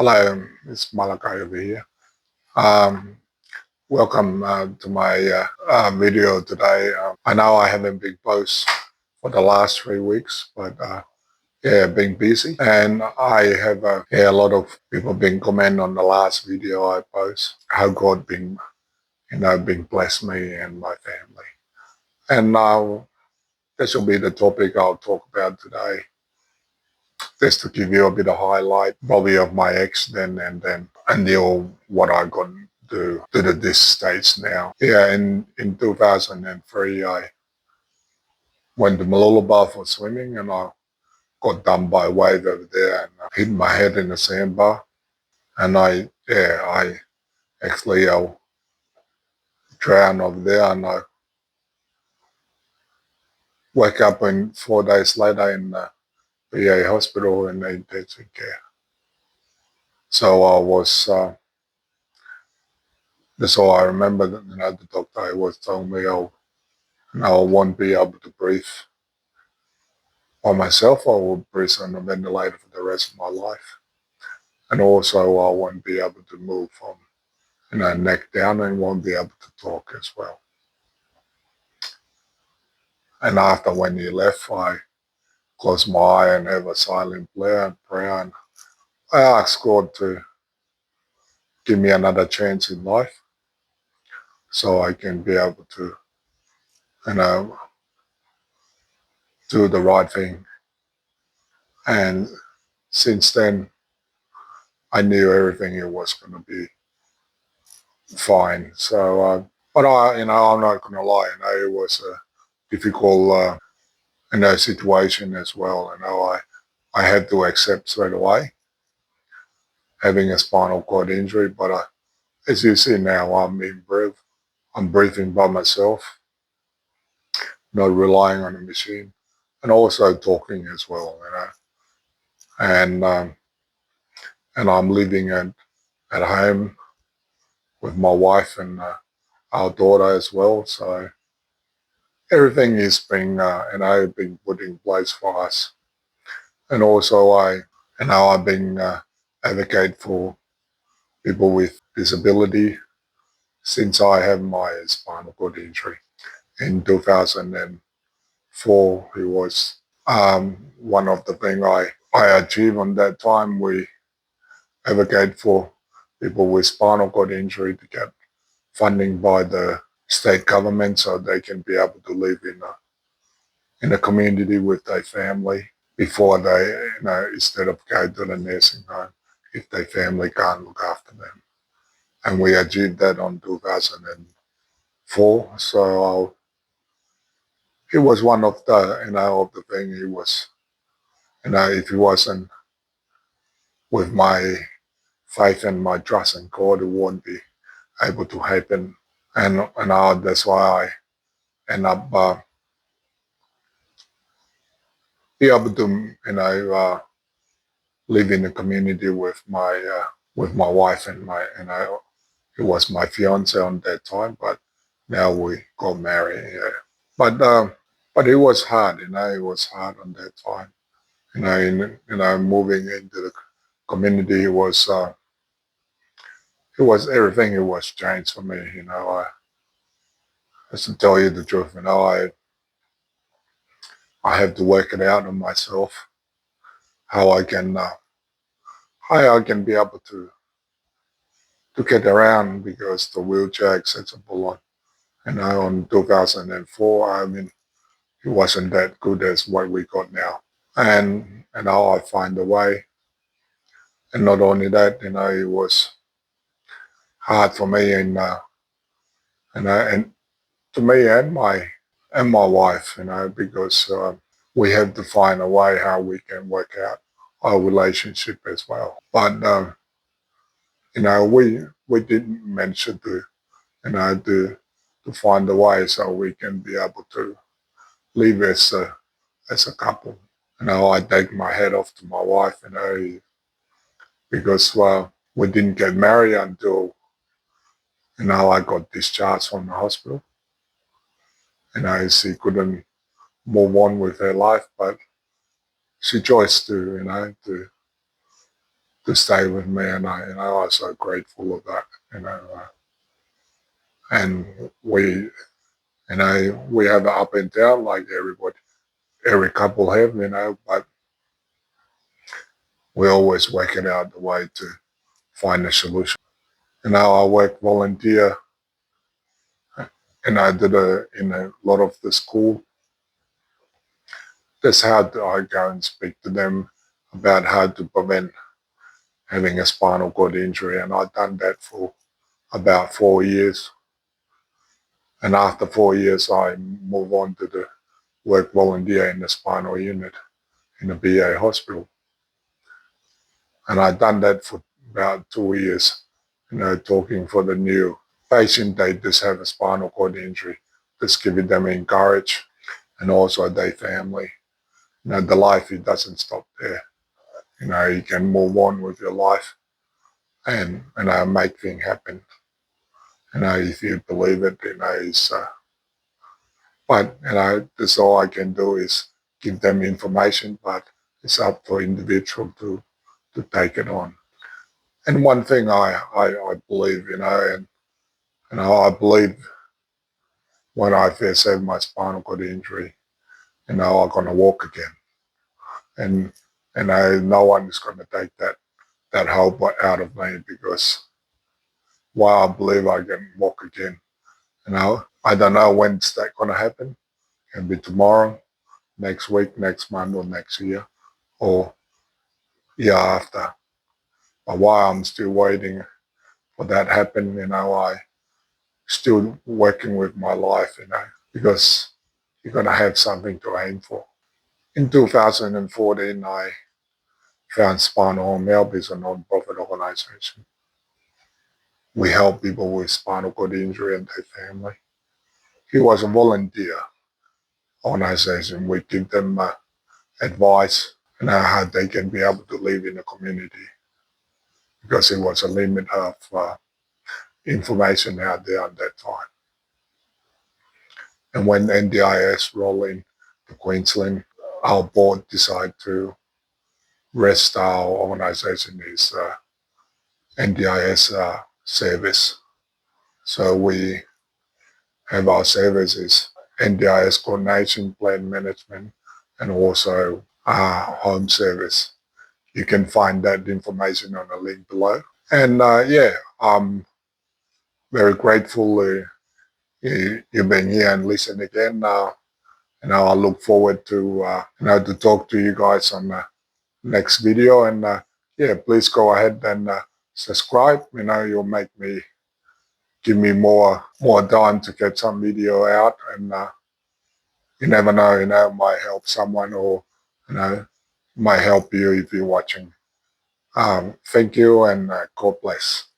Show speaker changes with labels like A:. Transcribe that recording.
A: Hello, it's Malakai over here. Um, Welcome to my video today. I know I haven't been post for the last 3 weeks, but yeah, been busy, and I have a lot of people been commenting on the last video I post how God been been blessed me and my family, and now this will be the topic I'll talk about today. Just to give you a bit of highlight, probably of my accident and until what I got to this stage now. Yeah, in 2003, I went to Malulaba for swimming, and I got dumped by a wave over there and hit my head in a sandbar. And I actually drowned over there, and I woke up in 4 days later in VA hospital in intensive care. So I was. That's all I remember. That, the doctor was telling me, "Oh, I won't be able to breathe by myself. I will breathe on a ventilator for the rest of my life, and also I won't be able to move from neck down, and won't be able to talk as well." And after when he left, I closed my eye and have a silent prayer, and I asked God to give me another chance in life, so I can be able to, you know, do the right thing. And since then, I knew everything it was going to be fine. So, but I'm not going to lie. It was a difficult, situation as well. I had to accept straight away having a spinal cord injury. But as you see now, I'm breathing by myself, not relying on a machine, and also talking as well. And and I'm living at home with my wife and our daughter as well. So everything is being put in place for us. And also I've been advocate for people with disability since I have my spinal cord injury in 2004. It was one of the things I achieved on that time. We advocate for people with spinal cord injury to get funding by the state government so they can be able to live in a community with their family before they, instead of going to the nursing home if their family can't look after them. And we achieved that on 2004. So it was one of the, of the thing. It was, if it wasn't with my faith and my trust in God, it wouldn't be able to happen. And that's why I end up be able to, live in a community with my wife and it was my fiance on that time, but now we got married. Yeah. But it was hard, it was hard on that time. Moving into the community it was everything. It was changed for me. Just to tell you the truth, I have to work it out on myself how I can be able to get around because the wheelchair accessible on 2004. I mean, it wasn't that good as what we got now. And now I find a way. And not only that, it was hard for me and to me and my wife, because we have to find a way how we can work out our relationship as well. But we didn't manage to you know to find a way so we can be able to live as a couple. I take my hat off to my wife, because we didn't get married until I got discharged from the hospital. She couldn't move on with her life, but she chose to to stay with me, and I'm so grateful of that. And we have an up and down like every couple have, but we always work it out the way to find a solution. I work volunteer, and I did in a lot of the school. That's how I go and speak to them about how to prevent having a spinal cord injury, and I've done that for about 4 years. And after 4 years, I move on to the work volunteer in the spinal unit in a VA hospital. And I've done that for about 2 years, talking for the new patient. They just have a spinal cord injury, just giving them encourage, and also their family. The life, it doesn't stop there. You can move on with your life and make things happen. If you believe it, it's but that's all I can do is give them information, but it's up to individual to take it on. And one thing I believe, I believe when I first had my spinal cord injury, I'm gonna walk again, and no one is gonna take that hope out of me, because while I believe I can walk again, I don't know when's that gonna happen. It can be tomorrow, next week, next month, or next year, or year after. But while I'm still waiting for that happen, I still working with my life, because you're gonna have something to aim for. In 2014, I found Spinal Home Help is a non-profit organization. We help people with spinal cord injury and their family. It was a volunteer organization. We give them advice on how they can be able to live in the community, because it was a limit of information out there at that time. And when NDIS rolled in to Queensland, our board decided to rest our organization is NDIS service. So we have our services, NDIS coordination, plan management, and also home service. You can find that information on the link below. And I'm very grateful you've been here and listen again. I look forward to to talk to you guys on the next video. And please go ahead and subscribe. You'll give me more time to get some video out, and you never know, it might help someone, or might help you if you're watching. Thank you, and God bless.